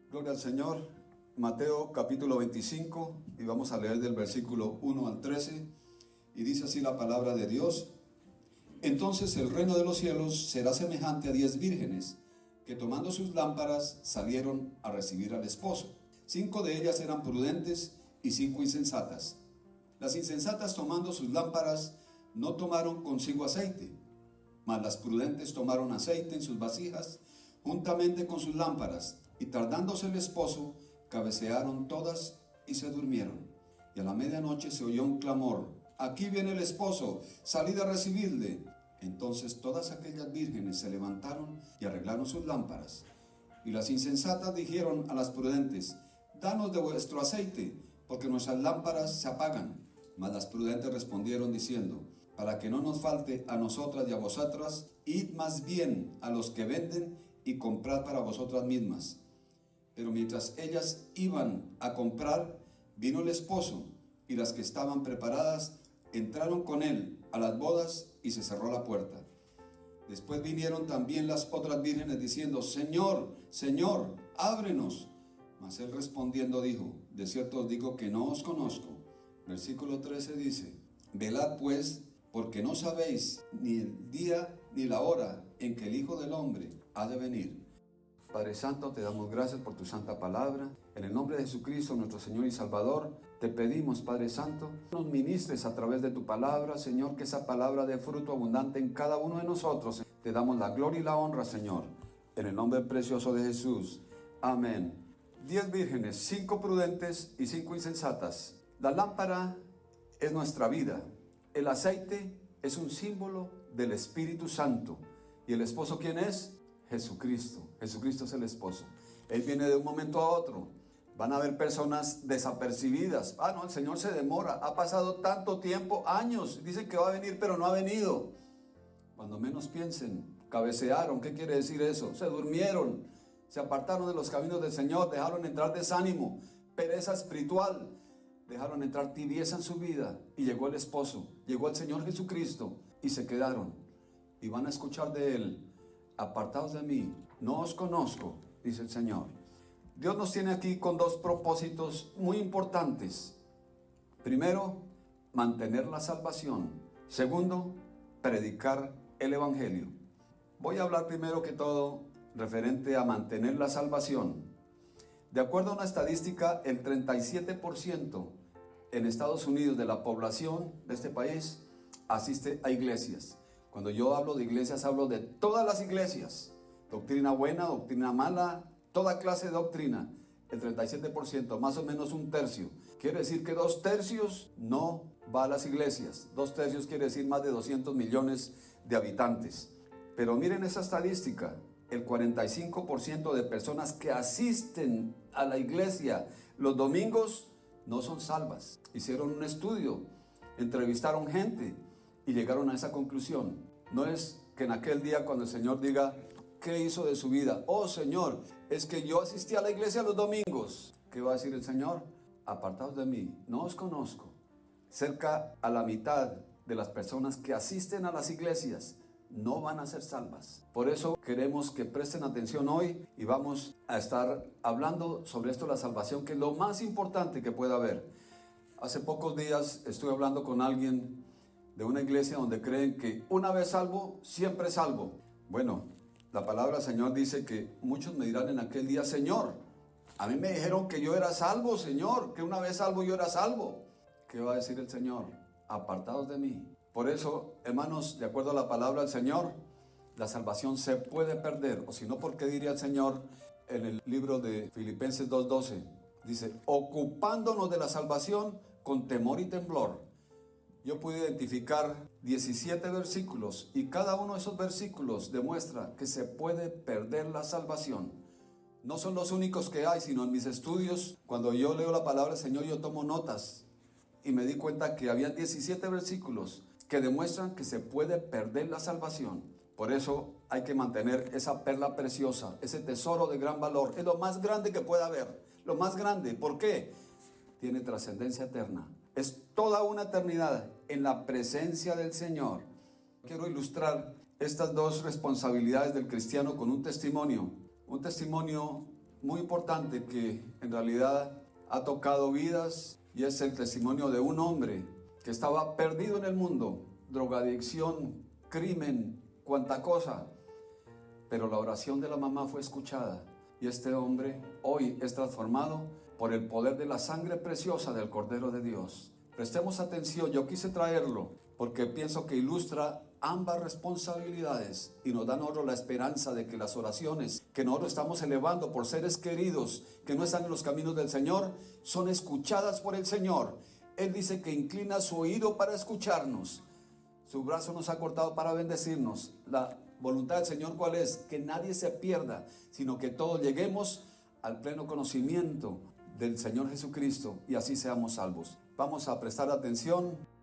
Gloria al Señor. Mateo capítulo 25 y vamos a leer del versículo 1 al 13 y dice así la palabra de Dios. Entonces el reino de los cielos será semejante a 10 vírgenes que tomando sus lámparas salieron a recibir al esposo. 5 de ellas eran prudentes y 5 insensatas. Las insensatas tomando sus lámparas no tomaron consigo aceite, mas las prudentes tomaron aceite en sus vasijas juntamente con sus lámparas, y tardándose el esposo, cabecearon todas y se durmieron. Y a la medianoche se oyó un clamor: aquí viene el esposo, salid a recibirle. Entonces todas aquellas vírgenes se levantaron y arreglaron sus lámparas. Y las insensatas dijeron a las prudentes: danos de vuestro aceite, porque nuestras lámparas se apagan. Mas las prudentes respondieron diciendo: para que no nos falte a nosotras y a vosotras, id más bien a los que venden y comprad para vosotras mismas. Pero mientras ellas iban a comprar, vino el esposo, y las que estaban preparadas entraron con él a las bodas, y se cerró la puerta. Después vinieron también las otras vírgenes diciendo: Señor, Señor, ábrenos. Mas él respondiendo dijo: de cierto os digo que no os conozco. Versículo 13 dice: velad pues, porque no sabéis ni el día ni la hora en que el Hijo del Hombre ha de venir. Padre Santo, te damos gracias por tu santa palabra. En el nombre de Jesucristo, nuestro Señor y Salvador, te pedimos, Padre Santo, nos ministres a través de tu palabra, Señor, que esa palabra dé fruto abundante en cada uno de nosotros. Te damos la gloria y la honra, Señor, en el nombre precioso de Jesús. Amén. 10 vírgenes, 5 prudentes y 5 insensatas. La lámpara es nuestra vida. El aceite es un símbolo del Espíritu Santo. ¿Y el esposo quién es? Jesucristo. Jesucristo es el esposo. Él viene de un momento a otro. Van a haber personas desapercibidas. No, el Señor se demora. Ha pasado tanto tiempo, años. Dicen que va a venir, pero no ha venido. Cuando menos piensen, cabecearon. ¿Qué quiere decir eso? Se durmieron. Se apartaron de los caminos del Señor. Dejaron entrar desánimo, pereza espiritual. Dejaron entrar tibieza en su vida. Y llegó el esposo. Llegó el Señor Jesucristo. Y se quedaron. Y van a escuchar de Él: apartaos de mí, no os conozco, dice el Señor. Dios nos tiene aquí con 2 propósitos muy importantes. Primero, mantener la salvación. Segundo, predicar el Evangelio. Voy a hablar primero que todo referente a mantener la salvación. De acuerdo a una estadística, el 37% en Estados Unidos de la población de este país asiste a iglesias. Cuando yo hablo de iglesias, hablo de todas las iglesias. Doctrina buena, doctrina mala, toda clase de doctrina. El 37%, más o menos un tercio. Quiere decir que 2 tercios no va a las iglesias. 2 tercios quiere decir más de 200 millones de habitantes. Pero miren esa estadística. El 45% de personas que asisten a la iglesia los domingos no son salvas. Hicieron un estudio, entrevistaron gente y llegaron a esa conclusión. No es que en aquel día cuando el Señor diga: ¿qué hizo de su vida? Oh Señor, es que yo asistí a la iglesia los domingos. ¿Qué va a decir el Señor? Apartaos de mí, no os conozco. Cerca a la mitad de las personas que asisten a las iglesias no van a ser salvas. Por eso queremos que presten atención hoy y vamos a estar hablando sobre esto, la salvación, que es lo más importante que pueda haber. Hace pocos días estuve hablando con alguien de una iglesia donde creen que una vez salvo, siempre salvo. Bueno, la palabra del Señor dice que muchos me dirán en aquel día: Señor, a mí me dijeron que yo era salvo, Señor, que una vez salvo yo era salvo. ¿Qué va a decir el Señor? Apartados de mí. Por eso, hermanos, de acuerdo a la palabra del Señor, la salvación se puede perder. O si no, ¿por qué diría el Señor en el libro de Filipenses 2:12? Dice: ocupándonos de la salvación con temor y temblor. Yo pude identificar 17 versículos y cada uno de esos versículos demuestra que se puede perder la salvación. No son los únicos que hay, sino en mis estudios, cuando yo leo la palabra del Señor, yo tomo notas y me di cuenta que había 17 versículos que demuestran que se puede perder la salvación. Por eso hay que mantener esa perla preciosa, ese tesoro de gran valor. Es lo más grande que pueda haber, lo más grande. ¿Por qué? Tiene trascendencia eterna. Es toda una eternidad en la presencia del Señor. Quiero ilustrar estas 2 responsabilidades del cristiano con un testimonio muy importante que en realidad ha tocado vidas y es el testimonio de un hombre que estaba perdido en el mundo, drogadicción, crimen, cuanta cosa, pero la oración de la mamá fue escuchada y este hombre hoy es transformado por el poder de la sangre preciosa del Cordero de Dios. Prestemos atención, yo quise traerlo porque pienso que ilustra ambas responsabilidades y nos da a nosotros la esperanza de que las oraciones que nosotros estamos elevando por seres queridos que no están en los caminos del Señor son escuchadas por el Señor. Él dice que inclina su oído para escucharnos, su brazo nos ha cortado para bendecirnos. La voluntad del Señor, ¿cuál es? Que nadie se pierda, sino que todos lleguemos al pleno conocimiento del Señor Jesucristo y así seamos salvos. Vamos a prestar atención.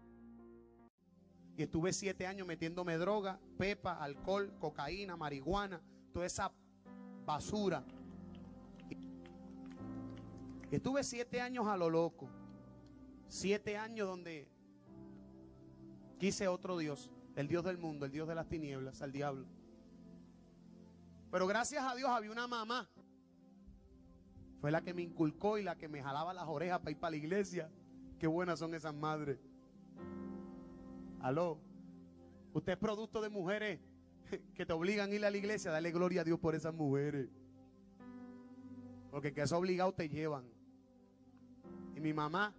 Y estuve 7 años metiéndome droga, pepa, alcohol, cocaína, marihuana, toda esa basura. Y estuve 7 años a lo loco. 7 años donde quise otro Dios, el Dios del mundo, el Dios de las tinieblas, al diablo. Pero gracias a Dios había una mamá. Fue la que me inculcó y la que me jalaba las orejas para ir para la iglesia. Qué buenas son esas madres. Aló. Usted es producto de mujeres que te obligan a ir a la iglesia. Dale gloria a Dios por esas mujeres. Porque que es obligado te llevan. Y mi mamá,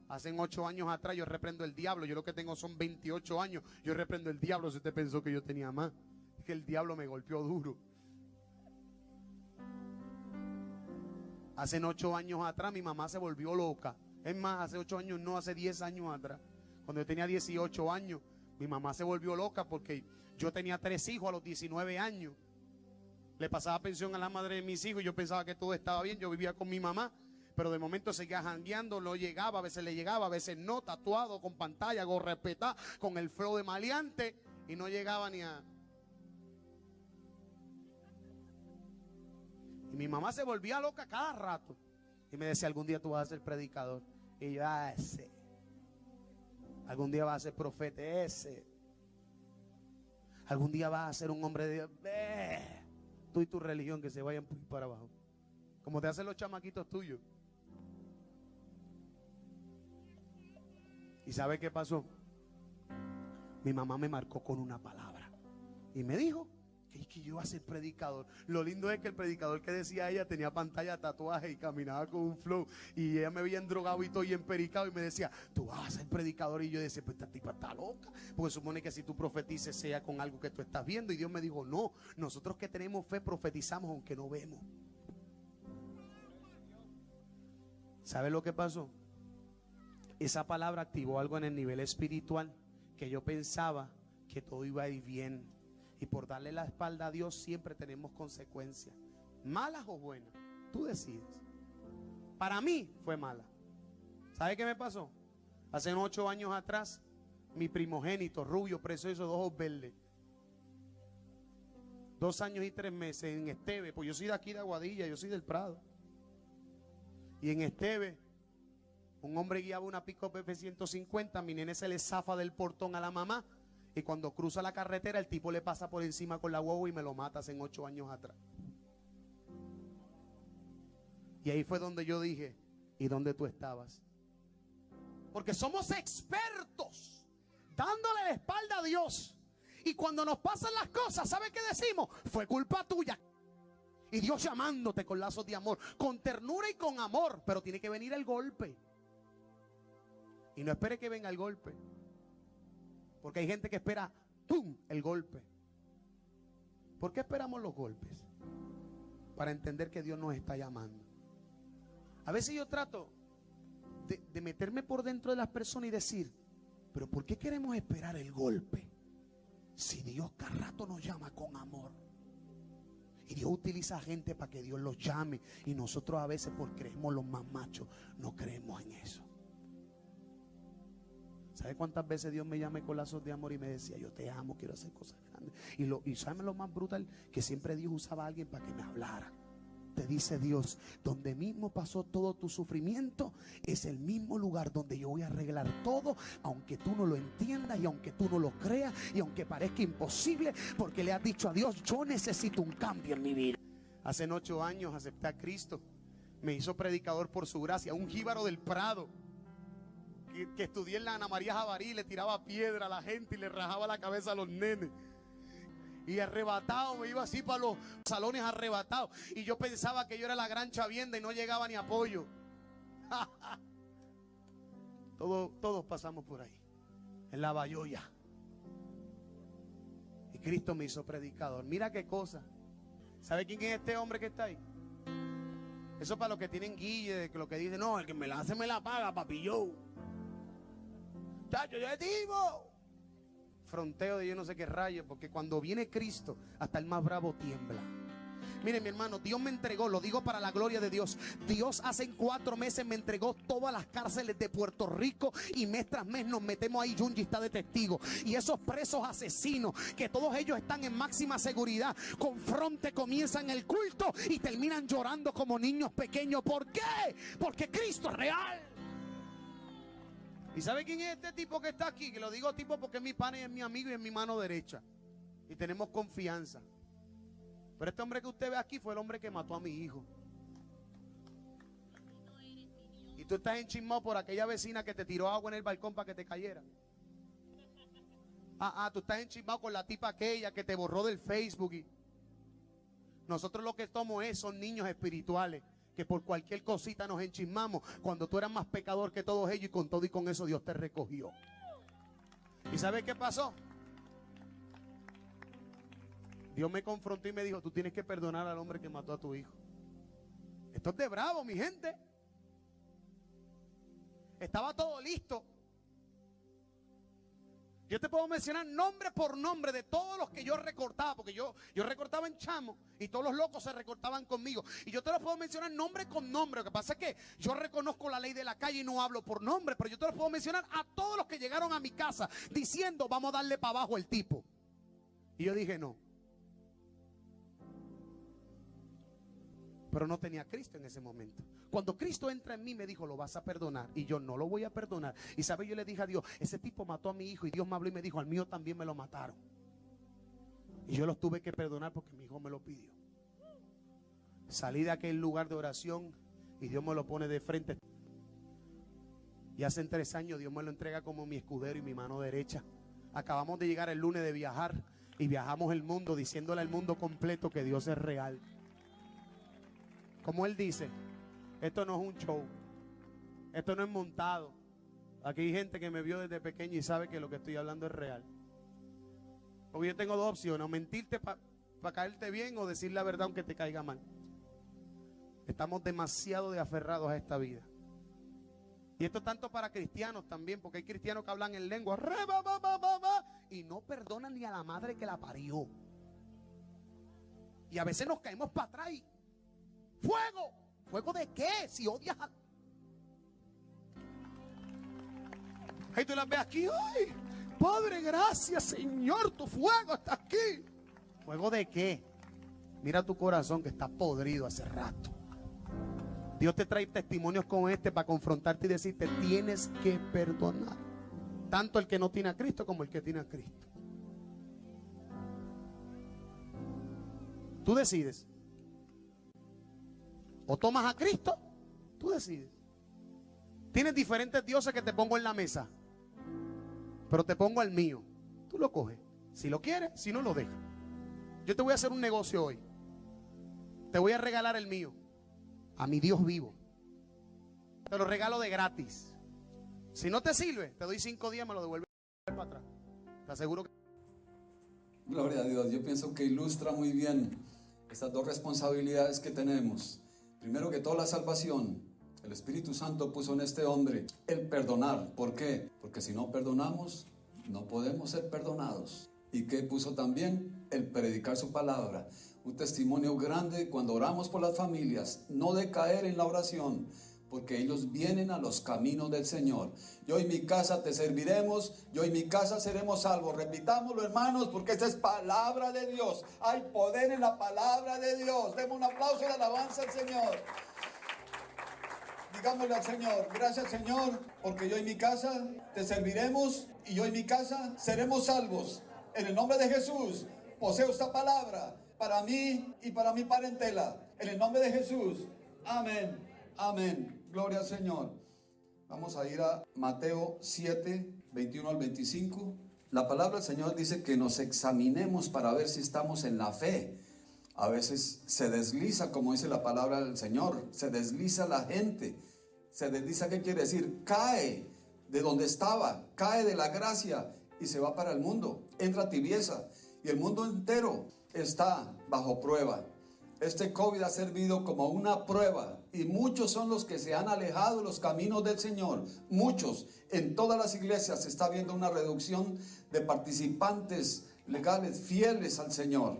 hace 8 años atrás, yo reprendo el diablo. Yo lo que tengo son 28 años. Yo reprendo el diablo. Si usted pensó que yo tenía más, es que el diablo me golpeó duro. Hace 8 años atrás mi mamá se volvió loca. Es más, hace 8 años no, hace 10 años atrás. Cuando yo tenía 18 años, mi mamá se volvió loca porque yo tenía 3 hijos a los 19 años. Le pasaba pensión a la madre de mis hijos y yo pensaba que todo estaba bien. Yo vivía con mi mamá, pero de momento seguía jangueando, no llegaba, a veces le llegaba, a veces no, tatuado, con pantalla, gorra respetada, con el flow de maleante y no llegaba ni a... Y mi mamá se volvía loca cada rato y me decía, algún día tú vas a ser predicador. Y yo, ese. Algún día vas a ser profeta, ese. Algún día vas a ser un hombre de Dios. Tú y tu religión que se vayan para abajo. Como te hacen los chamaquitos tuyos. ¿Y sabe qué pasó? Mi mamá me marcó con una palabra. Y me dijo que yo iba a ser predicador. Lo lindo es que el predicador que decía ella tenía pantalla, tatuaje y caminaba con un flow. Y ella me veía endrogado y todo y empericado y me decía, tú vas a ser predicador. Y yo decía, pues esta tipa está loca. Porque supone que si tú profetices sea con algo que tú estás viendo. Y Dios me dijo, no, nosotros que tenemos fe profetizamos aunque no vemos. ¿Sabe lo que pasó? Esa palabra activó algo en el nivel espiritual que yo pensaba que todo iba a ir bien. Y por darle la espalda a Dios siempre tenemos consecuencias, malas o buenas, tú decides. Para mí fue mala. ¿Sabe qué me pasó? Hace 8 años atrás, mi primogénito, rubio, precioso, de ojos verdes, 2 años y 3 meses en Esteve, pues yo soy de aquí de Aguadilla, yo soy del Prado. Y en Esteve, un hombre guiaba una pick-up F-150, mi nene se le zafa del portón a la mamá. Y cuando cruza la carretera, el tipo le pasa por encima con la guagua y me lo mata hace 8 años atrás. Y ahí fue donde yo dije, ¿y dónde tú estabas? Porque somos expertos dándole la espalda a Dios. Y cuando nos pasan las cosas, ¿sabe qué decimos? Fue culpa tuya. Y Dios llamándote con lazos de amor, con ternura y con amor. Pero tiene que venir el golpe. Y no espere que venga el golpe. Porque hay gente que espera, ¡pum!, el golpe. ¿Por qué esperamos los golpes? Para entender que Dios nos está llamando. A veces yo trato de meterme por dentro de las personas y decir, pero ¿por qué queremos esperar el golpe? Si Dios cada rato nos llama con amor. Y Dios utiliza a gente para que Dios los llame. Y nosotros a veces, por creemos los más machos, no creemos en eso. ¿Sabe cuántas veces Dios me llamó con lazos de amor y me decía, yo te amo, quiero hacer cosas grandes? Y ¿sabe lo más brutal? Que siempre Dios usaba a alguien para que me hablara. Te dice Dios, donde mismo pasó todo tu sufrimiento, es el mismo lugar donde yo voy a arreglar todo, aunque tú no lo entiendas y aunque tú no lo creas y aunque parezca imposible, porque le has dicho a Dios, yo necesito un cambio en mi vida. Hace 8 años acepté a Cristo. Me hizo predicador por su gracia. Un jíbaro del Prado que estudié en la Ana María Jabarí, le tiraba piedra a la gente y le rajaba la cabeza a los nenes. Y arrebatado, me iba así para los salones arrebatados. Y yo pensaba que yo era la gran chavienda y no llegaba ni apoyo. Todos pasamos por ahí, en la bayoya. Y Cristo me hizo predicador. Mira qué cosa. ¿Sabe quién es este hombre que está ahí? Eso para los que tienen guille, que lo que dicen, no, el que me la hace me la paga, papi yo. Chacho, yo le digo. Fronteo de yo no sé qué rayo, porque cuando viene Cristo, hasta el más bravo tiembla. Miren, mi hermano, Dios me entregó, lo digo para la gloria de Dios. Dios hace 4 meses me entregó todas las cárceles de Puerto Rico y mes tras mes nos metemos ahí. Junji está de testigo. Y esos presos asesinos, que todos ellos están en máxima seguridad, con fronte comienzan el culto y terminan llorando como niños pequeños. ¿Por qué? Porque Cristo es real. ¿Y sabe quién es este tipo que está aquí? Que lo digo tipo porque es mi pana y es mi amigo y es mi mano derecha. Y tenemos confianza. Pero este hombre que usted ve aquí fue el hombre que mató a mi hijo. Y tú estás enchismado por aquella vecina que te tiró agua en el balcón para que te cayera. Tú estás enchismado con la tipa aquella que te borró del Facebook. Nosotros lo que somos son niños espirituales, que por cualquier cosita nos enchismamos cuando tú eras más pecador que todos ellos, y con todo y con eso Dios te recogió. ¿Y sabes qué pasó? Dios me confrontó y me dijo, tú tienes que perdonar al hombre que mató a tu hijo. Esto es de bravo, mi gente. Estaba todo listo. Yo te puedo mencionar nombre por nombre de todos los que yo recortaba, porque yo recortaba en chamo y todos los locos se recortaban conmigo. Y yo te los puedo mencionar nombre con nombre. Lo que pasa es que yo reconozco la ley de la calle y no hablo por nombre, pero yo te los puedo mencionar a todos los que llegaron a mi casa diciendo, vamos a darle para abajo el tipo. Y yo dije, no. Pero no tenía a Cristo en ese momento. Cuando Cristo entra en mí me dijo, lo vas a perdonar. Y yo no lo voy a perdonar. Y sabe, yo le dije a Dios, ese tipo mató a mi hijo. Y Dios me habló y me dijo, al mío también me lo mataron. Y yo los tuve que perdonar porque mi hijo me lo pidió. Salí de aquel lugar de oración y Dios me lo pone de frente. Y hace 3 años Dios me lo entrega como mi escudero y mi mano derecha. Acabamos de llegar el lunes de viajar y viajamos el mundo diciéndole al mundo completo que Dios es real. Como él dice, esto no es un show, esto no es montado. Aquí hay gente que me vio desde pequeño y sabe que lo que estoy hablando es real. Porque yo tengo 2 opciones, o mentirte para caerte bien o decir la verdad aunque te caiga mal. Estamos demasiado aferrados a esta vida. Y esto tanto para cristianos también, porque hay cristianos que hablan en lengua y no perdonan ni a la madre que la parió. Y a veces nos caemos para atrás y fuego. ¿Fuego de qué? Si odias a... Ahí tú las ves aquí. ¡Ay! Padre, gracias, Señor, tu fuego está aquí. ¿Fuego de qué? Mira tu corazón que está podrido hace rato. Dios te trae testimonios como este para confrontarte y decirte, tienes que perdonar. Tanto el que no tiene a Cristo como el que tiene a Cristo. Tú decides. O tomas a Cristo, tú decides. Tienes diferentes dioses que te pongo en la mesa, pero te pongo al mío. Tú lo coges. Si lo quieres, si no lo dejas. Yo te voy a hacer un negocio hoy. Te voy a regalar el mío. A mi Dios vivo. Te lo regalo de gratis. Si no te sirve, te doy 5 días, me lo devuelves para atrás. Te aseguro que... Gloria a Dios. Yo pienso que ilustra muy bien estas 2 responsabilidades que tenemos. Primero que todo, la salvación. El Espíritu Santo puso en este hombre el perdonar. ¿Por qué? Porque si no perdonamos, no podemos ser perdonados. ¿Y qué puso también? El predicar su palabra. Un testimonio grande cuando oramos por las familias. No decaer en la oración, porque ellos vienen a los caminos del Señor. Yo y mi casa te serviremos, yo y mi casa seremos salvos. Repitámoslo, hermanos, porque esta es palabra de Dios. Hay poder en la palabra de Dios. Demos un aplauso de alabanza al Señor. Digámosle al Señor, gracias Señor, porque yo y mi casa te serviremos y yo y mi casa seremos salvos. En el nombre de Jesús, poseo esta palabra. para mí y para mi parentela. En el nombre de Jesús. Amén. Amén. Gloria al Señor. Vamos a ir a Mateo 7, 21 al 25. La palabra del Señor dice que nos examinemos para ver si estamos en la fe. A veces se desliza, como dice la palabra del Señor, se desliza la gente. Se desliza, ¿qué quiere decir? Cae de donde estaba, cae de la gracia y se va para el mundo. Entra a tibieza y el mundo entero está bajo prueba. Este COVID ha servido como una prueba y muchos son los que se han alejado de los caminos del Señor. Muchos, en todas las iglesias se está viendo una reducción de participantes legales, fieles al Señor.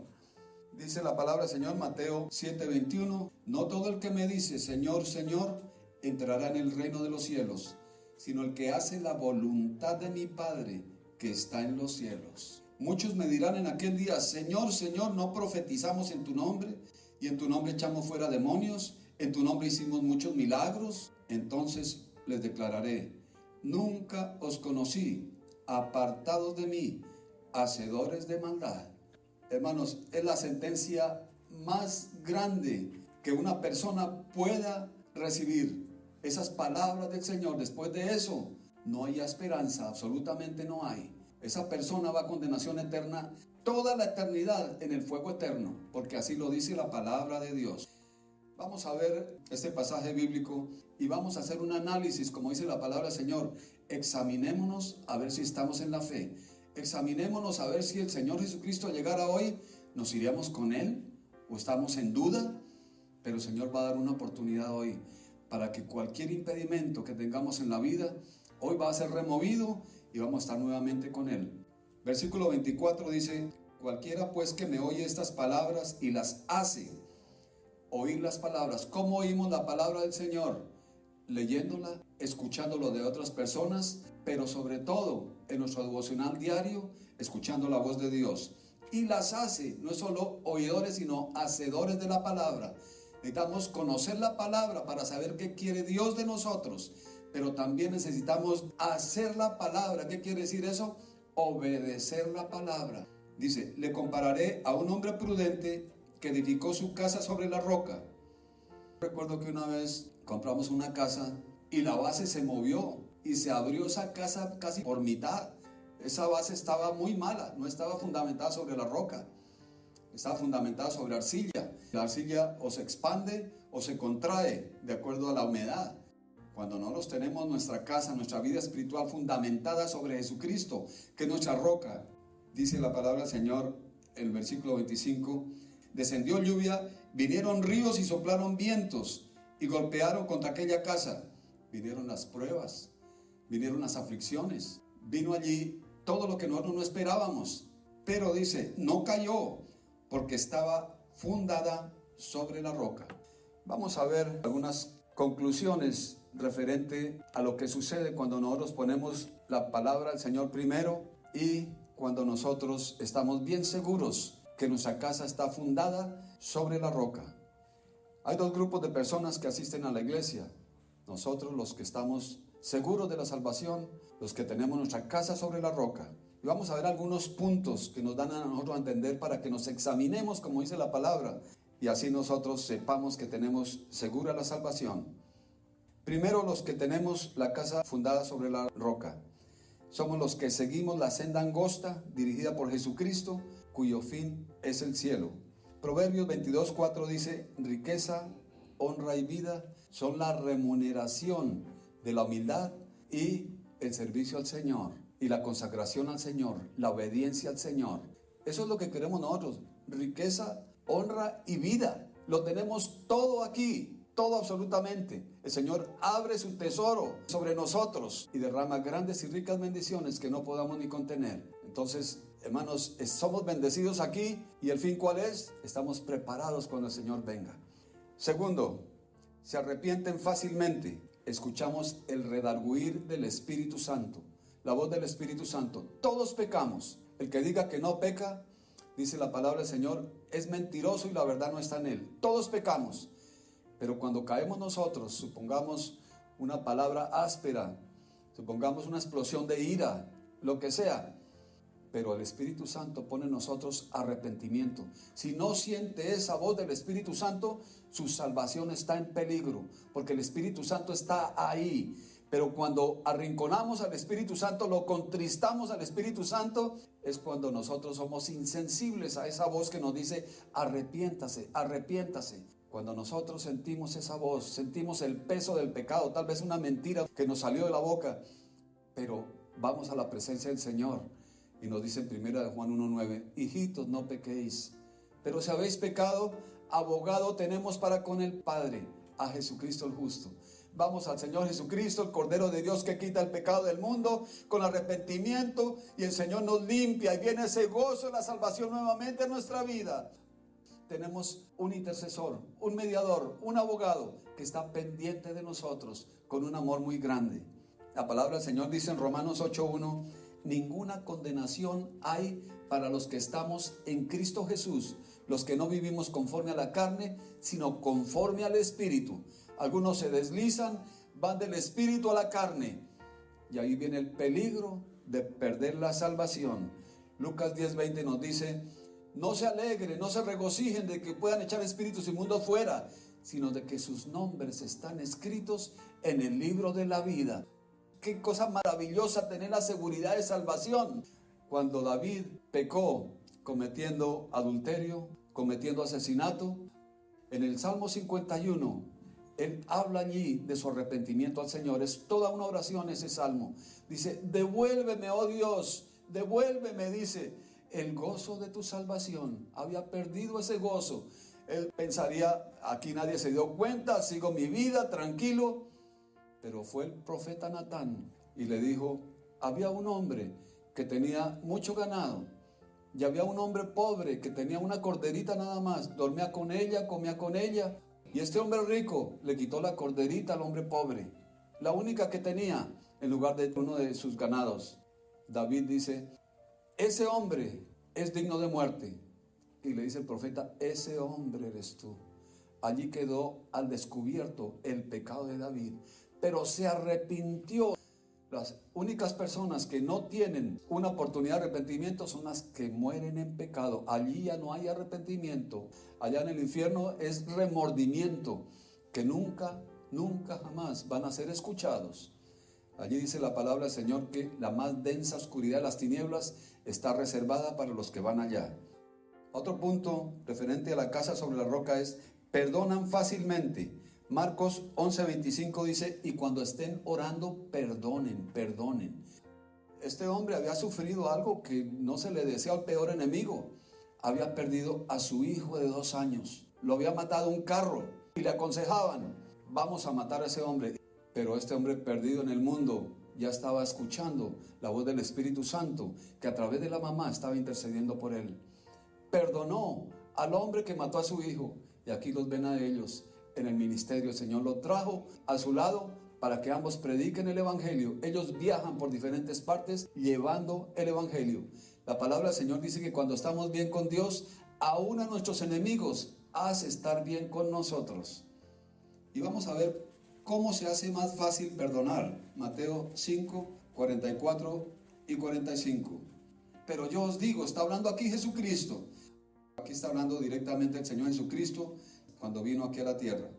Dice la palabra del Señor, Mateo 7:21, no todo el que me dice, Señor, Señor, entrará en el reino de los cielos, sino el que hace la voluntad de mi Padre que está en los cielos. Muchos me dirán en aquel día, Señor, Señor, ¿no profetizamos en tu nombre? Y en tu nombre echamos fuera demonios, en tu nombre hicimos muchos milagros. Entonces les declararé, nunca os conocí, apartados de mí, hacedores de maldad. Hermanos, es la sentencia más grande que una persona pueda recibir. Esas palabras del Señor, después de eso, no hay esperanza, absolutamente no hay. Esa persona va a condenación eterna, toda la eternidad en el fuego eterno, porque así lo dice la palabra de Dios. Vamos a ver este pasaje bíblico y vamos a hacer un análisis, como dice la palabra del Señor. Examinémonos a ver si estamos en la fe. Examinémonos a ver si el Señor Jesucristo llegara hoy, ¿nos iríamos con Él? ¿O estamos en duda? Pero el Señor va a dar una oportunidad hoy para que cualquier impedimento que tengamos en la vida, hoy va a ser removido y vamos a estar nuevamente con Él. Versículo 24 dice, cualquiera pues que me oye estas palabras y las hace. Oír las palabras. ¿Cómo oímos la palabra del Señor? Leyéndola, escuchándolo de otras personas, pero sobre todo en nuestro devocional diario, escuchando la voz de Dios. Y las hace, no es solo oidores, sino hacedores de la palabra. Necesitamos conocer la palabra para saber qué quiere Dios de nosotros, pero también necesitamos hacer la palabra. ¿Qué quiere decir eso? Obedecer la palabra. Dice, le compararé a un hombre prudente que edificó su casa sobre la roca. Recuerdo que una vez compramos una casa y la base se movió y se abrió esa casa casi por mitad. Esa base estaba muy mala, no estaba fundamentada sobre la roca, estaba fundamentada sobre arcilla. La arcilla o se expande o se contrae de acuerdo a la humedad. Cuando nosotros tenemos nuestra casa, nuestra vida espiritual fundamentada sobre Jesucristo, que es nuestra roca, dice la palabra del Señor, el versículo 25, descendió lluvia, vinieron ríos y soplaron vientos y golpearon contra aquella casa. Vinieron las pruebas, vinieron las aflicciones, vino allí todo lo que nosotros no esperábamos. Pero dice, no cayó porque estaba fundada sobre la roca. Vamos a ver algunas conclusiones referente a lo que sucede cuando nosotros ponemos la palabra del Señor primero y cuando nosotros estamos bien seguros que nuestra casa está fundada sobre la roca. Hay dos grupos de personas que asisten a la iglesia. Nosotros, los que estamos seguros de la salvación, los que tenemos nuestra casa sobre la roca. Y vamos a ver algunos puntos que nos dan a nosotros a entender para que nos examinemos, como dice la palabra, y así nosotros sepamos que tenemos segura la salvación. Primero, los que tenemos la casa fundada sobre la roca. Somos los que seguimos la senda angosta dirigida por Jesucristo, cuyo fin es el cielo. Proverbios 22:4 dice, riqueza, honra y vida son la remuneración de la humildad y el servicio al Señor, y la consagración al Señor, la obediencia al Señor. Eso es lo que queremos nosotros, riqueza, honra y vida. Lo tenemos todo aquí, todo absolutamente. El Señor abre su tesoro sobre nosotros y derrama grandes y ricas bendiciones que no podamos ni contener. Entonces, hermanos, somos bendecidos aquí y el fin, ¿cuál es? Estamos preparados cuando el Señor venga. Segundo, se arrepienten fácilmente. Escuchamos el redarguir del Espíritu Santo, la voz del Espíritu Santo. Todos pecamos. El que diga que no peca, dice la palabra del Señor, es mentiroso y la verdad no está en él. Todos pecamos. Pero cuando caemos nosotros, supongamos una palabra áspera, supongamos una explosión de ira, lo que sea, pero el Espíritu Santo pone en nosotros arrepentimiento. Si no siente esa voz del Espíritu Santo, su salvación está en peligro, porque el Espíritu Santo está ahí. Pero cuando arrinconamos al Espíritu Santo, lo contristamos al Espíritu Santo, es cuando nosotros somos insensibles a esa voz que nos dice: arrepiéntase, arrepiéntase. Cuando nosotros sentimos esa voz, sentimos el peso del pecado, tal vez una mentira que nos salió de la boca, pero vamos a la presencia del Señor y nos dice en 1 Juan 1:9: hijitos, no pequéis, pero si habéis pecado, abogado tenemos para con el Padre, a Jesucristo el justo. Vamos al Señor Jesucristo, el Cordero de Dios que quita el pecado del mundo, con arrepentimiento, y el Señor nos limpia y viene ese gozo de la salvación nuevamente en nuestra vida. Tenemos un intercesor, un mediador, un abogado que está pendiente de nosotros con un amor muy grande. La palabra del Señor dice en Romanos 8:1: ninguna condenación hay para los que estamos en Cristo Jesús, los que no vivimos conforme a la carne, sino conforme al Espíritu. Algunos se deslizan, van del Espíritu a la carne, y ahí viene el peligro de perder la salvación. Lucas 10:20 nos dice: no se alegren, no se regocijen de que puedan echar espíritus inmundos fuera, sino de que sus nombres están escritos en el libro de la vida. Qué cosa maravillosa tener la seguridad de salvación. Cuando David pecó cometiendo adulterio, cometiendo asesinato, en el Salmo 51, él habla allí de su arrepentimiento al Señor. Es toda una oración ese salmo. Dice: devuélveme, oh Dios, devuélveme, dice, el gozo de tu salvación. Había perdido ese gozo. Él pensaría: aquí nadie se dio cuenta, sigo mi vida tranquilo. Pero fue el profeta Natán y le dijo: había un hombre que tenía mucho ganado, y había un hombre pobre que tenía una corderita nada más, dormía con ella, comía con ella, y este hombre rico le quitó la corderita al hombre pobre, la única que tenía, en lugar de uno de sus ganados. David dice: ese hombre es digno de muerte. Y le dice el profeta: ese hombre eres tú. Allí quedó al descubierto el pecado de David, pero se arrepintió. Las únicas personas que no tienen una oportunidad de arrepentimiento son las que mueren en pecado. Allí ya no hay arrepentimiento. Allá en el infierno es remordimiento, que nunca, nunca jamás van a ser escuchados. Allí dice la palabra del Señor que la más densa oscuridad de las tinieblas está reservada para los que van allá. Otro punto referente a la casa sobre la roca es: perdonan fácilmente. Marcos 11:25 dice: y cuando estén orando, perdonen, perdonen. Este hombre había sufrido algo que no se le desea al peor enemigo. Había perdido a su hijo de 2 años. Lo había matado un carro y le aconsejaban: vamos a matar a ese hombre. Pero este hombre perdido en el mundo ya estaba escuchando la voz del Espíritu Santo, que a través de la mamá estaba intercediendo por él. Perdonó al hombre que mató a su hijo, y aquí los ven a ellos en el ministerio. El Señor lo trajo a su lado para que ambos prediquen el Evangelio. Ellos viajan por diferentes partes llevando el Evangelio. La palabra del Señor dice que cuando estamos bien con Dios, aún a nuestros enemigos hace estar bien con nosotros. Y vamos a ver cómo se hace más fácil perdonar. Mateo 5, 44 y 45. Pero yo os digo, está hablando aquí Jesucristo. Aquí está hablando directamente el Señor Jesucristo cuando vino aquí a la tierra.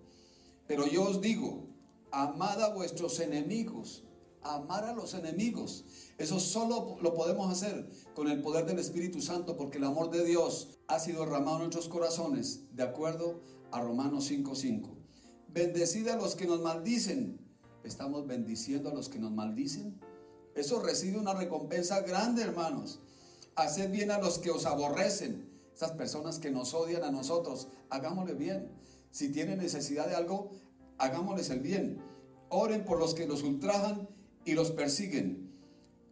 Pero yo os digo, amad a vuestros enemigos. Amar a los enemigos. Eso solo lo podemos hacer con el poder del Espíritu Santo, porque el amor de Dios ha sido derramado en nuestros corazones, de acuerdo a Romanos 5:5. Bendecid a los que nos maldicen. ¿Estamos bendiciendo a los que nos maldicen? Eso recibe una recompensa grande, hermanos. Haced bien a los que os aborrecen. Esas personas que nos odian a nosotros, hagámosle bien. Si tienen necesidad de algo, hagámosles el bien. Oren por los que los ultrajan y los persiguen,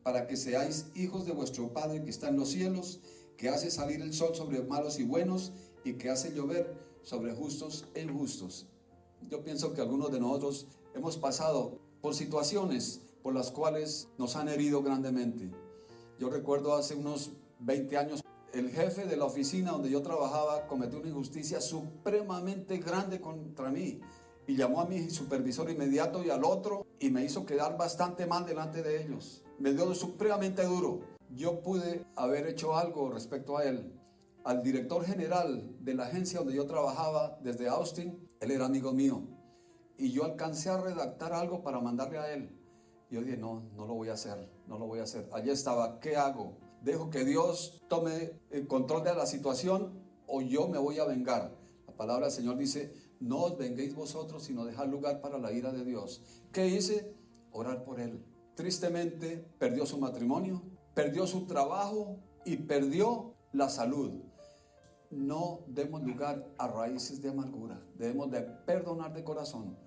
para que seáis hijos de vuestro Padre que está en los cielos, que hace salir el sol sobre malos y buenos, y que hace llover sobre justos e injustos. Yo pienso que algunos de nosotros hemos pasado por situaciones por las cuales nos han herido grandemente. Yo recuerdo hace unos 20 años, el jefe de la oficina donde yo trabajaba cometió una injusticia supremamente grande contra mí, y llamó a mi supervisor inmediato y al otro, y me hizo quedar bastante mal delante de ellos. Me dio supremamente duro. yo pude haber hecho algo respecto a él. Al director general de la agencia donde yo trabajaba desde Austin, él era amigo mío. Y yo alcancé a redactar algo para mandarle a él. Yo dije, no lo voy a hacer, no lo voy a hacer. Allí estaba, ¿qué hago? ¿Dejo que Dios tome el control de la situación o yo me voy a vengar? La palabra del Señor dice, no os venguéis vosotros, sino dejad lugar para la ira de Dios. ¿Qué hice? Orar por él. Tristemente, perdió su matrimonio, perdió su trabajo y perdió la salud. No demos lugar a raíces de amargura. Debemos de perdonar de corazón.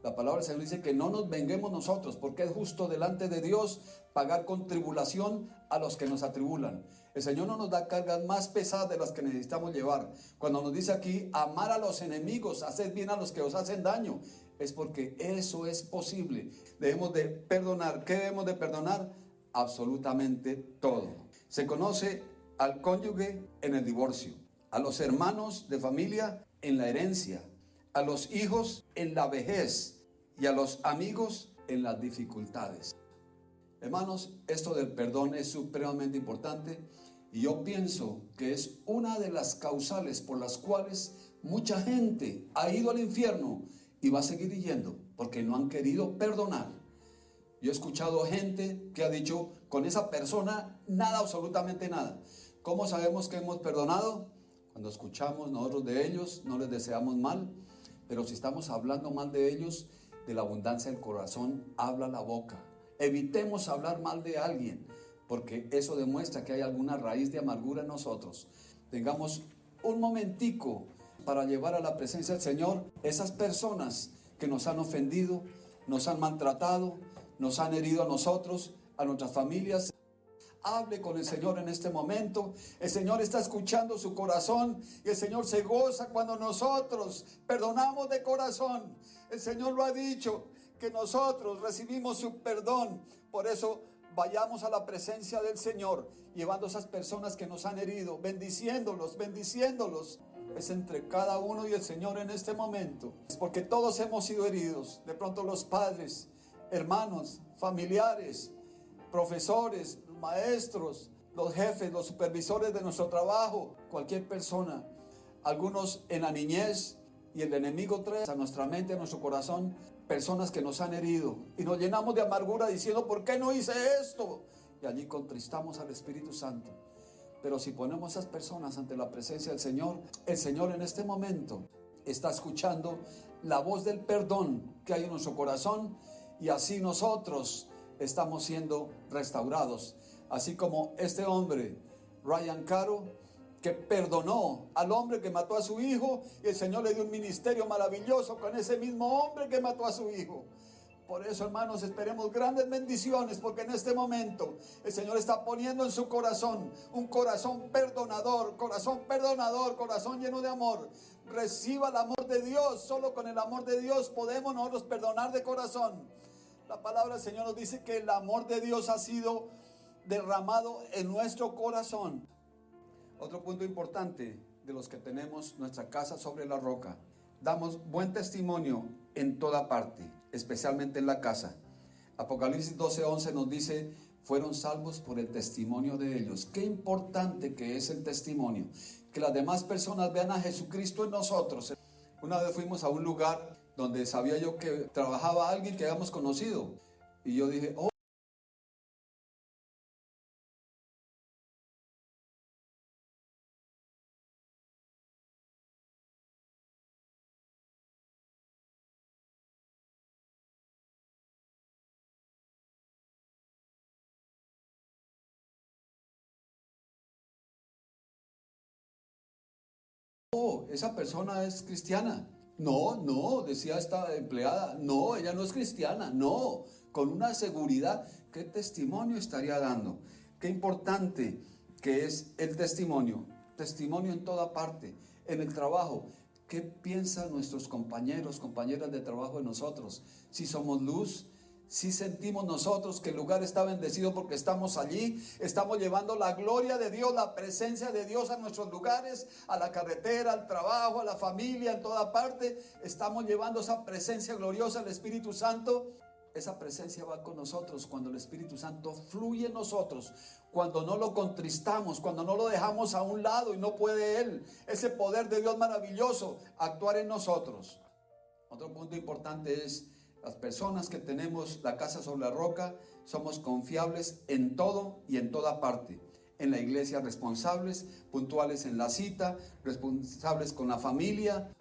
La palabra del Señor dice que no nos venguemos nosotros, porque es justo delante de Dios pagar con tribulación a los que nos atribulan. El Señor no nos da cargas más pesadas de las que necesitamos llevar. Cuando nos dice aquí, amar a los enemigos, hacer bien a los que os hacen daño, es porque eso es posible. Debemos de perdonar. ¿Qué debemos de perdonar? Absolutamente todo. Se conoce al cónyuge en el divorcio, a los hermanos de familia en la herencia, a los hijos en la vejez y a los amigos en las dificultades. Hermanos, esto del perdón es supremamente importante y yo pienso que es una de las causales por las cuales mucha gente ha ido al infierno y va a seguir yendo porque no han querido perdonar. Yo he escuchado gente que ha dicho, con esa persona nada, absolutamente nada. ¿Cómo sabemos que hemos perdonado? Cuando escuchamos nosotros de ellos, no les deseamos mal. Pero si estamos hablando mal de ellos, de la abundancia del corazón habla la boca. Evitemos hablar mal de alguien, porque eso demuestra que hay alguna raíz de amargura en nosotros. Tengamos un momentico para llevar a la presencia del Señor esas personas que nos han ofendido, nos han maltratado, nos han herido a nosotros, a nuestras familias. Hable con el Señor en este momento. El Señor está escuchando su corazón y el Señor se goza cuando nosotros perdonamos de corazón. El Señor lo ha dicho, que nosotros recibimos su perdón. Por eso vayamos a la presencia del Señor, llevando a esas personas que nos han herido, bendiciéndolos. Es entre cada uno y el Señor en este momento. Es porque todos hemos sido heridos. De pronto los padres, hermanos, familiares, profesores, maestros, los jefes, los supervisores de nuestro trabajo, cualquier persona. Algunos en la niñez, y el enemigo trae a nuestra mente, a nuestro corazón, personas que nos han herido y nos llenamos de amargura diciendo, ¿por qué no hice esto? Y allí contristamos al Espíritu Santo. Pero si ponemos a esas personas ante la presencia del Señor, el Señor en este momento está escuchando la voz del perdón que hay en nuestro corazón, y así nosotros estamos siendo restaurados. Así como este hombre, Ryan Caro, que perdonó al hombre que mató a su hijo, y el Señor le dio un ministerio maravilloso con ese mismo hombre que mató a su hijo. Por eso, hermanos, esperemos grandes bendiciones, porque en este momento el Señor está poniendo en su corazón un corazón perdonador, corazón lleno de amor. Reciba el amor de Dios. Solo con el amor de Dios podemos nosotros perdonar de corazón. La palabra del Señor nos dice que el amor de Dios ha sido derramado en nuestro corazón. Otro punto importante de los que tenemos nuestra casa sobre la roca: damos buen testimonio en toda parte, especialmente en la casa. Apocalipsis 12:11 nos dice, fueron salvos por el testimonio de ellos. Qué importante que es el testimonio, que las demás personas vean a Jesucristo en nosotros. Una vez fuimos a un lugar donde sabía yo que trabajaba alguien que habíamos conocido, y yo dije, esa persona es cristiana. No, decía esta empleada, no, ella no es cristiana, no, con una seguridad. ¿Qué testimonio estaría dando? Qué importante que es el testimonio en toda parte, en el trabajo. ¿Qué piensan nuestros compañeros, compañeras de trabajo de nosotros? Si somos luz, si sentimos nosotros que el lugar está bendecido porque estamos allí, estamos llevando la gloria de Dios, la presencia de Dios a nuestros lugares, a la carretera, al trabajo, a la familia, en toda parte. Estamos llevando esa presencia gloriosa del Espíritu Santo. Esa presencia va con nosotros cuando el Espíritu Santo fluye en nosotros, cuando no lo contristamos, cuando no lo dejamos a un lado y no puede Él, ese poder de Dios maravilloso, actuar en nosotros. Otro punto importante es las personas que tenemos la casa sobre la roca, somos confiables en todo y en toda parte. En la iglesia responsables, puntuales en la cita, responsables con la familia.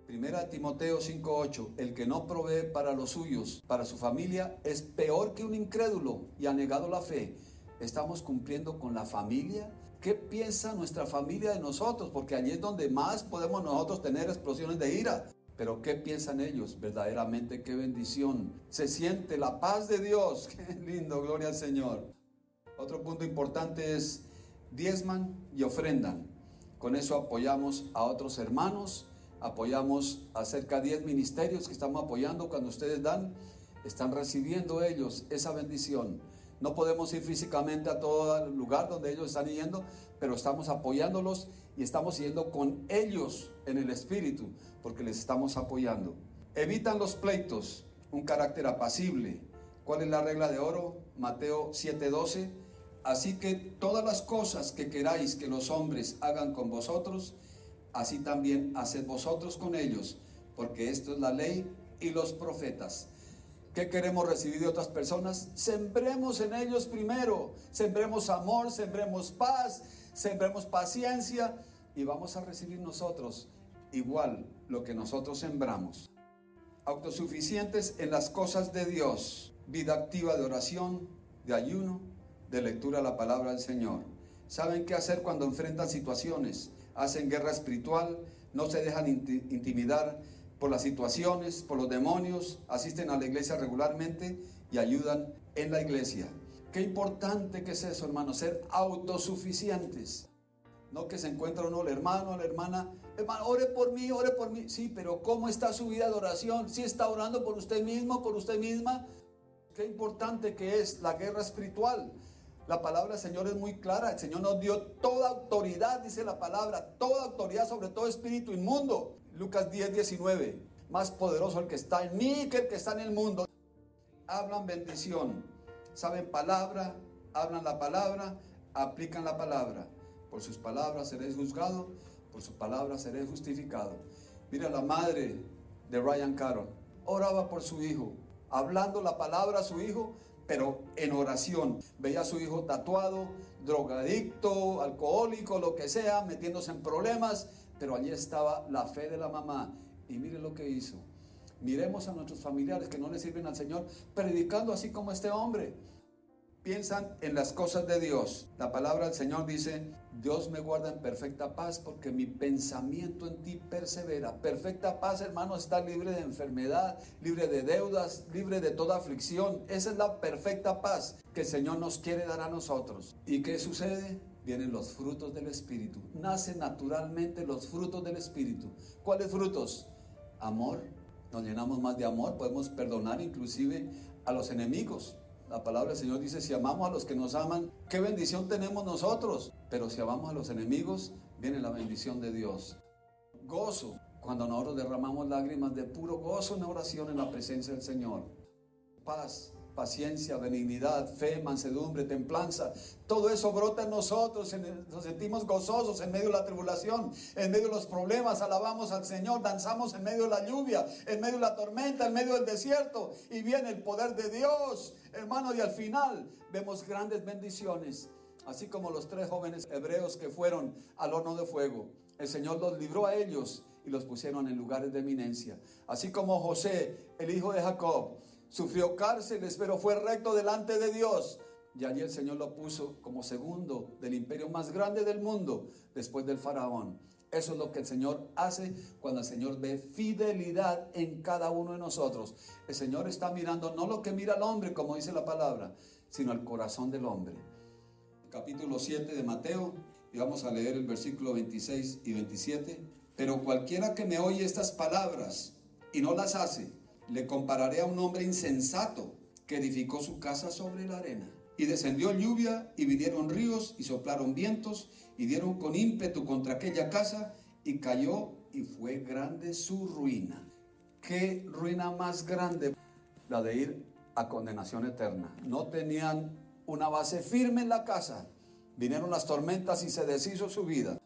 Primera Timoteo 5:8, el que no provee para los suyos, para su familia, es peor que un incrédulo y ha negado la fe. ¿Estamos cumpliendo con la familia? ¿Qué piensa nuestra familia de nosotros? Porque allí es donde más podemos nosotros tener explosiones de ira. Pero ¿qué piensan ellos? Verdaderamente qué bendición. Se siente la paz de Dios. Qué lindo, gloria al Señor. Otro punto importante es diezman y ofrendan. Con eso apoyamos a otros hermanos. Apoyamos a cerca de 10 ministerios que estamos apoyando. Cuando ustedes dan, están recibiendo ellos esa bendición. No podemos ir físicamente a todo el lugar donde ellos están yendo, pero estamos apoyándolos y estamos yendo con ellos en el Espíritu, porque les estamos apoyando. Evitan los pleitos, un carácter apacible. ¿Cuál es la regla de oro? Mateo 7:12. Así que todas las cosas que queráis que los hombres hagan con vosotros, así también haced vosotros con ellos, porque esto es la ley y los profetas. ¿Qué queremos recibir de otras personas? Sembremos en ellos primero. Sembremos amor, sembremos paz, sembremos paciencia y vamos a recibir nosotros igual lo que nosotros sembramos. Autosuficientes en las cosas de Dios. Vida activa de oración, de ayuno, de lectura de la palabra del Señor. ¿Saben qué hacer cuando enfrentan situaciones? Hacen guerra espiritual, no se dejan intimidar por las situaciones, por los demonios, asisten a la iglesia regularmente y ayudan en la iglesia. Qué importante que es eso, hermano, ser autosuficientes. No que se encuentra uno, el hermano, la hermana, hermano, ore por mí, ore por mí. Sí, pero ¿cómo está su vida de oración? ¿Sí está orando por usted mismo, por usted misma? Qué importante que es la guerra espiritual. La palabra del Señor es muy clara. El Señor nos dio toda autoridad, dice la palabra, toda autoridad sobre todo espíritu inmundo. Lucas 10:19. Más poderoso el que está en mí que el que está en el mundo. Hablan bendición, saben palabra, hablan la palabra, aplican la palabra. Por sus palabras seréis juzgado, por sus palabras seréis justificado. Mira, la madre de Ryan Carroll oraba por su hijo, hablando la palabra a su hijo, pero en oración. Veía a su hijo tatuado, drogadicto, alcohólico, lo que sea, metiéndose en problemas, pero allí estaba la fe de la mamá. Y mire lo que hizo. Miremos a nuestros familiares que no le sirven al Señor, predicando así como este hombre. Piensan en las cosas de Dios. La palabra del Señor dice: Dios me guarda en perfecta paz porque mi pensamiento en ti persevera. Perfecta paz, hermano, está libre de enfermedad, libre de deudas, libre de toda aflicción. Esa es la perfecta paz que el Señor nos quiere dar a nosotros. ¿Y qué sucede? Vienen los frutos del Espíritu. Nacen naturalmente los frutos del Espíritu. ¿Cuáles frutos? Amor. Nos llenamos más de amor. Podemos perdonar inclusive a los enemigos. La palabra del Señor dice: si amamos a los que nos aman, qué bendición tenemos nosotros. Pero si amamos a los enemigos, viene la bendición de Dios. Gozo. Cuando nosotros derramamos lágrimas de puro gozo en oración en la presencia del Señor. Paz, paciencia, benignidad, fe, mansedumbre, templanza. Todo eso brota en nosotros. Nos sentimos gozosos en medio de la tribulación, en medio de los problemas. Alabamos al Señor, danzamos en medio de la lluvia, en medio de la tormenta, en medio del desierto. Y viene el poder de Dios, hermano, y al final vemos grandes bendiciones. Así como los 3 jóvenes hebreos que fueron al horno de fuego. El Señor los libró a ellos y los pusieron en lugares de eminencia. Así como José, el hijo de Jacob, sufrió cárceles, pero fue recto delante de Dios. Y allí el Señor lo puso como segundo del imperio más grande del mundo, después del faraón. Eso es lo que el Señor hace cuando el Señor ve fidelidad en cada uno de nosotros. El Señor está mirando no lo que mira el hombre, como dice la palabra, sino el corazón del hombre. Capítulo 7 de Mateo, y vamos a leer el versículo 26 y 27. Pero cualquiera que me oye estas palabras y no las hace, le compararé a un hombre insensato que edificó su casa sobre la arena. Y descendió lluvia, y vinieron ríos, y soplaron vientos, y dieron con ímpetu contra aquella casa, y cayó, y fue grande su ruina. ¿Qué ruina más grande? La de ir a condenación eterna. No tenían una base firme en la casa. Vinieron las tormentas y se deshizo su vida.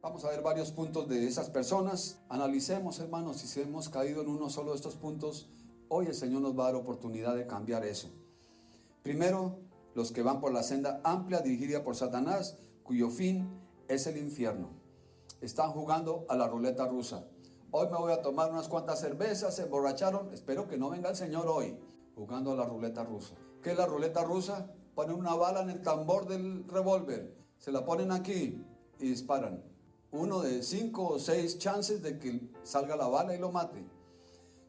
Vamos a ver varios puntos de esas personas. Analicemos, hermanos, si hemos caído en uno solo de estos puntos. Hoy el Señor nos va a dar oportunidad de cambiar eso. Primero, los que van por la senda amplia dirigida por Satanás, cuyo fin es el infierno. Están jugando a la ruleta rusa. Hoy me voy a tomar unas cuantas cervezas, se emborracharon. Espero que no venga el Señor hoy, jugando a la ruleta rusa. ¿Qué es la ruleta rusa? Ponen una bala en el tambor del revólver, se la ponen aquí y disparan. Uno de 5 o 6 chances de que salga la bala y lo mate.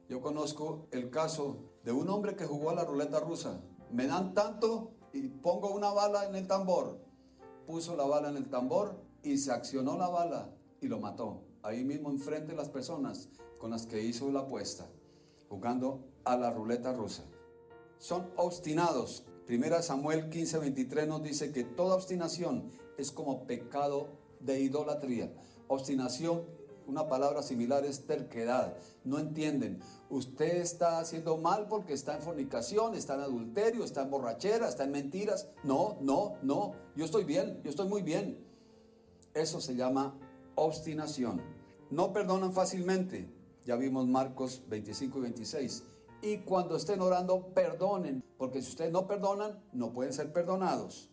Yo conozco el caso de un hombre que jugó a la ruleta rusa. Me dan tanto y pongo una bala en el tambor. Puso la bala en el tambor y se accionó la bala y lo mató. Ahí mismo enfrente de las personas con las que hizo la apuesta, jugando a la ruleta rusa. Son obstinados. 1 Samuel 15:23 nos dice que toda obstinación es como pecado de idolatría. Obstinación, una palabra similar es terquedad. No entienden. Usted está haciendo mal porque está en fornicación, está en adulterio, está en borrachera, está en mentiras. No. Yo estoy bien, yo estoy muy bien. Eso se llama obstinación. No perdonan fácilmente. Ya vimos Marcos 25 y 26. Y cuando estén orando, perdonen, porque si ustedes no perdonan, no pueden ser perdonados.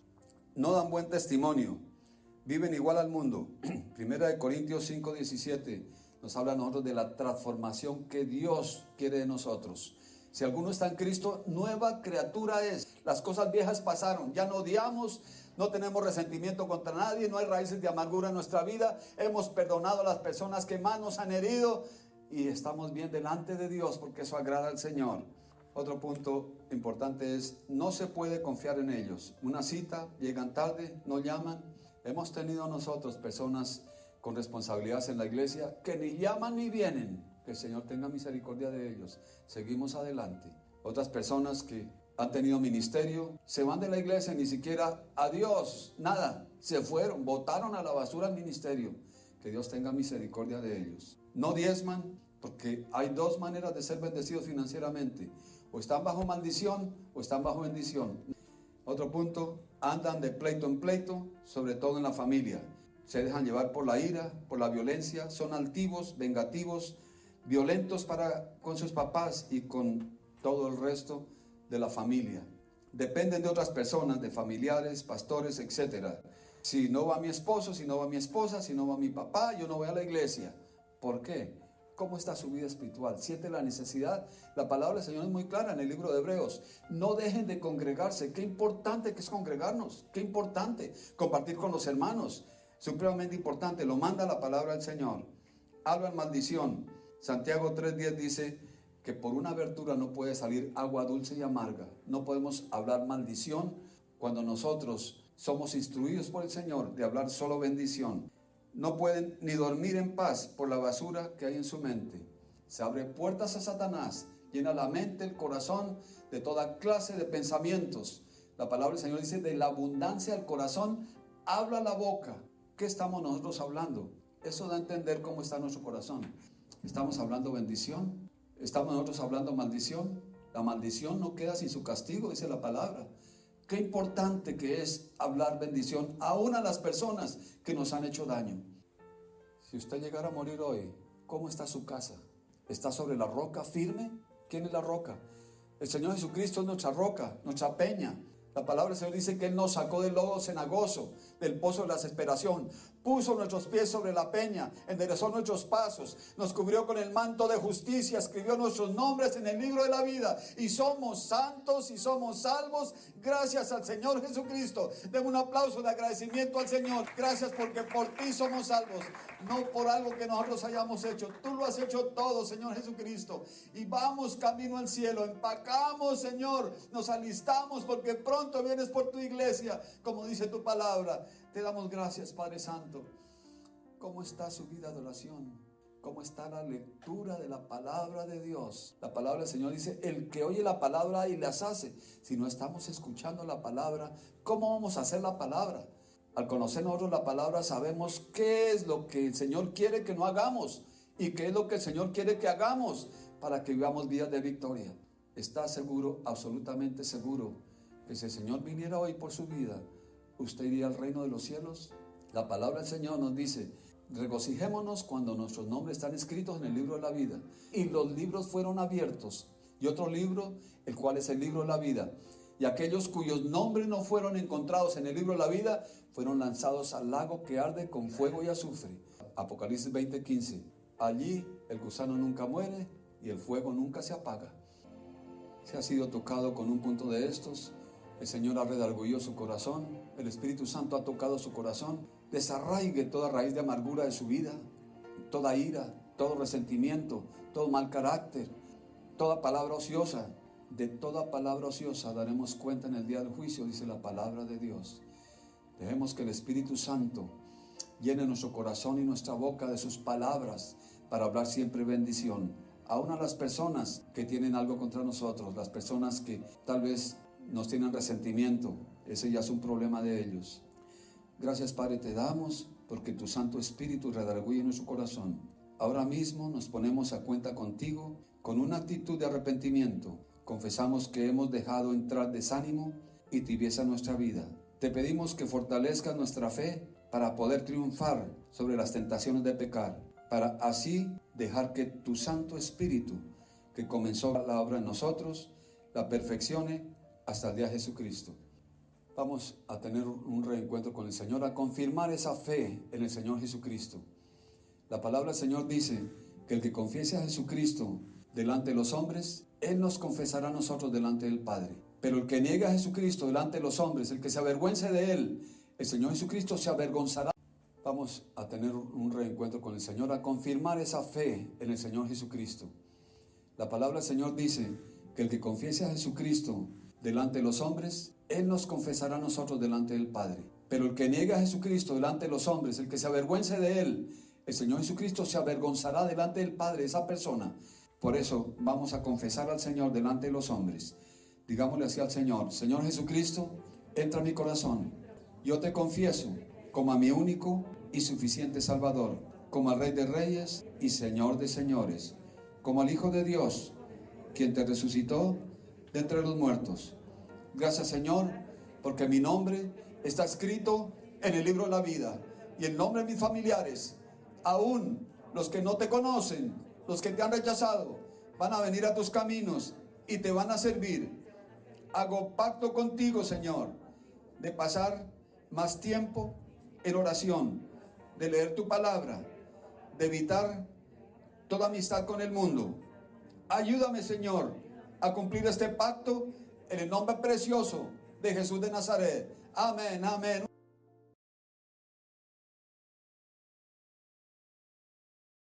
No dan buen testimonio. Viven igual al mundo. 1 Corintios 5:17 nos habla a nosotros de la transformación que Dios quiere de nosotros. Si alguno está en Cristo, nueva criatura es. Las cosas viejas pasaron, ya no odiamos, no tenemos resentimiento contra nadie, no hay raíces de amargura en nuestra vida. Hemos perdonado a las personas que más nos han herido y estamos bien delante de Dios porque eso agrada al Señor. Otro punto importante es, no se puede confiar en ellos. Una cita, llegan tarde, no llaman. Hemos tenido nosotros personas con responsabilidades en la iglesia que ni llaman ni vienen. Que el Señor tenga misericordia de ellos. Seguimos adelante. Otras personas que han tenido ministerio, se van de la iglesia, ni siquiera adiós, nada. Se fueron, botaron a la basura el ministerio. Que Dios tenga misericordia de ellos. No diezman, porque hay dos maneras de ser bendecidos financieramente. O están bajo maldición o están bajo bendición. Otro punto, andan de pleito en pleito, sobre todo en la familia. Se dejan llevar por la ira, por la violencia, son altivos, vengativos, violentos con sus papás y con todo el resto de la familia. Dependen de otras personas, de familiares, pastores, etc. Si no va mi esposo, si no va mi esposa, si no va mi papá, yo no voy a la iglesia. ¿Por qué? ¿Cómo está su vida espiritual? ¿Siente la necesidad? La palabra del Señor es muy clara en el libro de Hebreos. No dejen de congregarse. Qué importante que es congregarnos. Qué importante compartir con los hermanos. Supremamente importante. Lo manda la palabra del Señor. Hablan maldición. Santiago 3:10 dice que por una abertura no puede salir agua dulce y amarga. No podemos hablar maldición cuando nosotros somos instruidos por el Señor de hablar solo bendición. No pueden ni dormir en paz por la basura que hay en su mente. Se abre puertas a Satanás, llena la mente, el corazón de toda clase de pensamientos. La palabra del Señor dice, de la abundancia del corazón habla la boca. ¿Qué estamos nosotros hablando? Eso da a entender cómo está nuestro corazón. ¿Estamos hablando bendición? ¿Estamos nosotros hablando maldición? La maldición no queda sin su castigo, dice la palabra. Qué importante que es hablar bendición aún a las personas que nos han hecho daño. Si usted llegara a morir hoy, ¿cómo está su casa? ¿Está sobre la roca firme? ¿Quién es la roca? El Señor Jesucristo es nuestra roca, nuestra peña. La palabra del Señor dice que Él nos sacó del lodo cenagoso, del pozo de la desesperación. Puso nuestros pies sobre la peña, enderezó nuestros pasos, nos cubrió con el manto de justicia, escribió nuestros nombres en el libro de la vida y somos santos y somos salvos gracias al Señor Jesucristo. Demos un aplauso de agradecimiento al Señor. Gracias porque por ti somos salvos, no por algo que nosotros hayamos hecho. Tú lo has hecho todo, Señor Jesucristo. Y vamos camino al cielo, empacamos, Señor, nos alistamos porque pronto vienes por tu iglesia, como dice tu palabra. Te damos gracias, Padre Santo. ¿Cómo está su vida de oración? ¿Cómo está la lectura de la palabra de Dios? La palabra del Señor dice, el que oye la palabra y las hace. Si no estamos escuchando la palabra, ¿cómo vamos a hacer la palabra? Al conocer nosotros la palabra, sabemos qué es lo que el Señor quiere que no hagamos y qué es lo que el Señor quiere que hagamos para que vivamos vidas de victoria. está seguro, absolutamente seguro, que si el Señor viniera hoy por su vida, usted iría al reino de los cielos. La palabra del Señor nos dice: regocijémonos cuando nuestros nombres están escritos en el libro de la vida. Y los libros fueron abiertos. Y otro libro, el cual es el libro de la vida. Y aquellos cuyos nombres no fueron encontrados en el libro de la vida, fueron lanzados al lago que arde con fuego y azufre. Apocalipsis 20:15. Allí el gusano nunca muere y el fuego nunca se apaga. Si ha sido tocado con un punto de estos, el Señor ha redargüido su corazón, el Espíritu Santo ha tocado su corazón, desarraigue toda raíz de amargura de su vida, toda ira, todo resentimiento, todo mal carácter, toda palabra ociosa. De toda palabra ociosa daremos cuenta en el día del juicio, dice la palabra de Dios. Dejemos que el Espíritu Santo llene nuestro corazón y nuestra boca de sus palabras para hablar siempre bendición. Aún a las personas que tienen algo contra nosotros, las personas que tal vez nos tienen resentimiento, ese ya es un problema de ellos. Gracias, Padre, te damos porque tu Santo Espíritu redarguye nuestro corazón. Ahora mismo nos ponemos a cuenta contigo con una actitud de arrepentimiento. Confesamos que hemos dejado entrar desánimo y tibieza en nuestra vida. Te pedimos que fortalezcas nuestra fe para poder triunfar sobre las tentaciones de pecar, para así dejar que tu Santo Espíritu, que comenzó la obra en nosotros, la perfeccione hasta el día de Jesucristo. Vamos a tener un reencuentro con el Señor, a confirmar esa fe en el Señor Jesucristo. La palabra del Señor dice que el que confiese a Jesucristo delante de los hombres, Él nos confesará a nosotros delante del Padre. Pero el que niegue a Jesucristo delante de los hombres, el que se avergüence de Él, el Señor Jesucristo se avergonzará. Vamos a tener un reencuentro con el Señor, a confirmar esa fe en el Señor Jesucristo. La palabra del Señor dice que el que confiese a Jesucristo delante de los hombres, Él nos confesará a nosotros delante del Padre. Pero el que niegue a Jesucristo delante de los hombres, el que se avergüence de Él, el Señor Jesucristo se avergonzará delante del Padre, esa persona. Por eso vamos a confesar al Señor delante de los hombres. Digámosle así al Señor: Señor Jesucristo, entra en mi corazón. Yo te confieso como a mi único y suficiente Salvador, como al Rey de Reyes y Señor de Señores, como al Hijo de Dios, quien te resucitó de entre los muertos. Gracias, Señor, porque mi nombre está escrito en el libro de la vida, y el nombre de mis familiares, aún los que no te conocen, los que te han rechazado, van a venir a tus caminos y te van a servir. Hago pacto contigo, Señor, de pasar más tiempo en oración, de leer tu palabra, de evitar toda amistad con el mundo. Ayúdame, Señor, a cumplir este pacto en el nombre precioso de Jesús de Nazaret. Amén, amén.